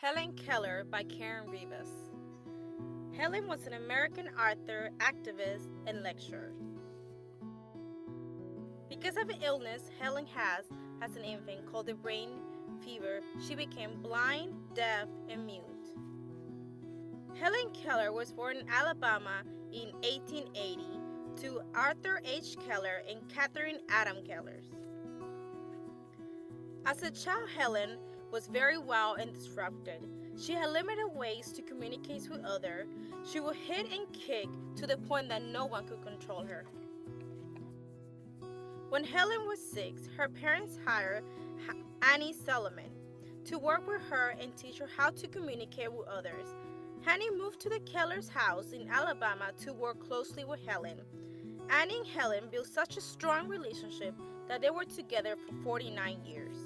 Helen Keller by Karen Rivas. Helen was an American author, activist, and lecturer. Because of an illness Helen has as an infant called the brain fever, she became blind, deaf, and mute. Helen Keller was born in Alabama in 1880 to Arthur H. Keller and Catherine Adam Kellers. As a child, Helen was very wild and disrupted. She had limited ways to communicate with others. She would hit and kick to the point that no one could control her. When Helen was 6, her parents hired Annie Solomon to work with her and teach her how to communicate with others. Annie moved to the Keller's house in Alabama to work closely with Helen. Annie and Helen built such a strong relationship that they were together for 49 years.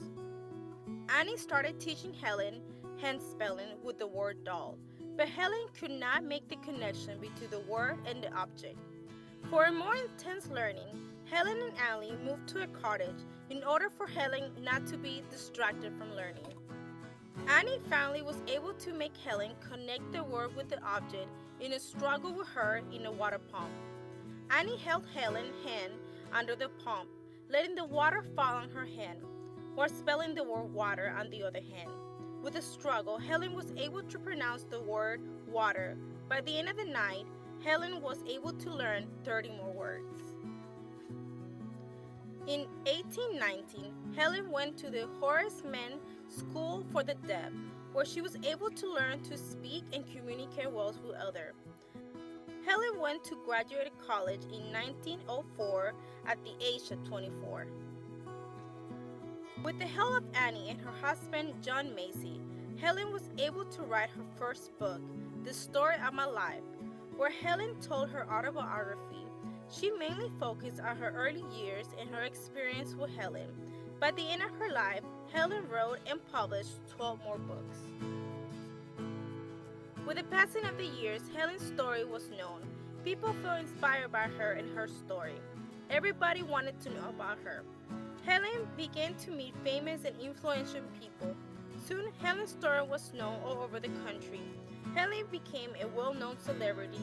Annie started teaching Helen hand spelling with the word doll, but Helen could not make the connection between the word and the object. For a more intense learning, Helen and Annie moved to a cottage in order for Helen not to be distracted from learning. Annie finally was able to make Helen connect the word with the object in a struggle with her in a water pump. Annie held Helen's hand under the pump, letting the water fall on her hand, while spelling the word water on the other hand. With the struggle, Helen was able to pronounce the word water. By the end of the night, Helen was able to learn 30 more words. In 1819, Helen went to the Horace Mann School for the Deaf, where she was able to learn to speak and communicate well with others. Helen went to graduate college in 1904 at the age of 24. With the help of Annie and her husband John Macy, Helen was able to write her first book, The Story of My Life, where Helen told her autobiography. She mainly focused on her early years and her experience with Helen. By the end of her life, Helen wrote and published 12 more books. With the passing of the years, Helen's story was known. People felt inspired by her and her story. Everybody wanted to know about her. Helen began to meet famous and influential people. Soon, Helen's story was known all over the country. Helen became a well-known celebrity.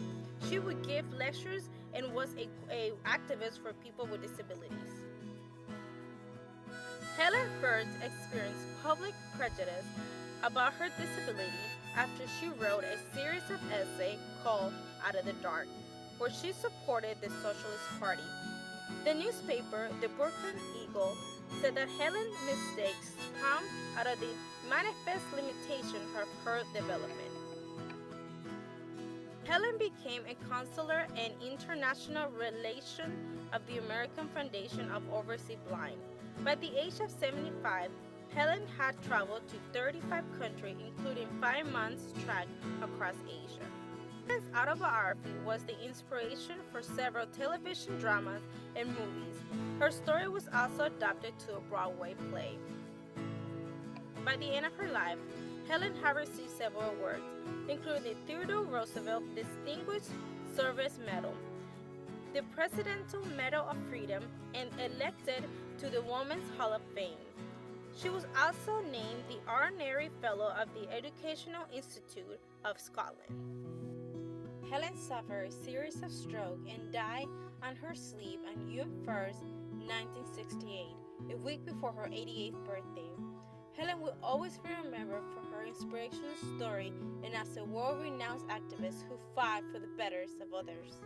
She would give lectures and was an activist for people with disabilities. Helen first experienced public prejudice about her disability after she wrote a series of essays called Out of the Dark, where she supported the Socialist Party. The newspaper, the Brooklyn Eagle, said that Helen's mistakes come out of the manifest limitation of her development. Helen became a counselor and international relation of the American Foundation of Overseas Blind. By the age of 75, Helen had traveled to 35 countries, including 5 months' trek across Asia. Helen's autobiography was the inspiration for several television dramas and movies. Her story was also adapted to a Broadway play. By the end of her life, Helen had received several awards, including the Theodore Roosevelt Distinguished Service Medal, the Presidential Medal of Freedom, and elected to the Women's Hall of Fame. She was also named the Honorary Fellow of the Educational Institute of Scotland. Helen suffered a series of strokes and died on her sleep on June 1st, 1968, a week before her 88th birthday. Helen will always be remembered for her inspirational story and as a world-renowned activist who fought for the betters of others.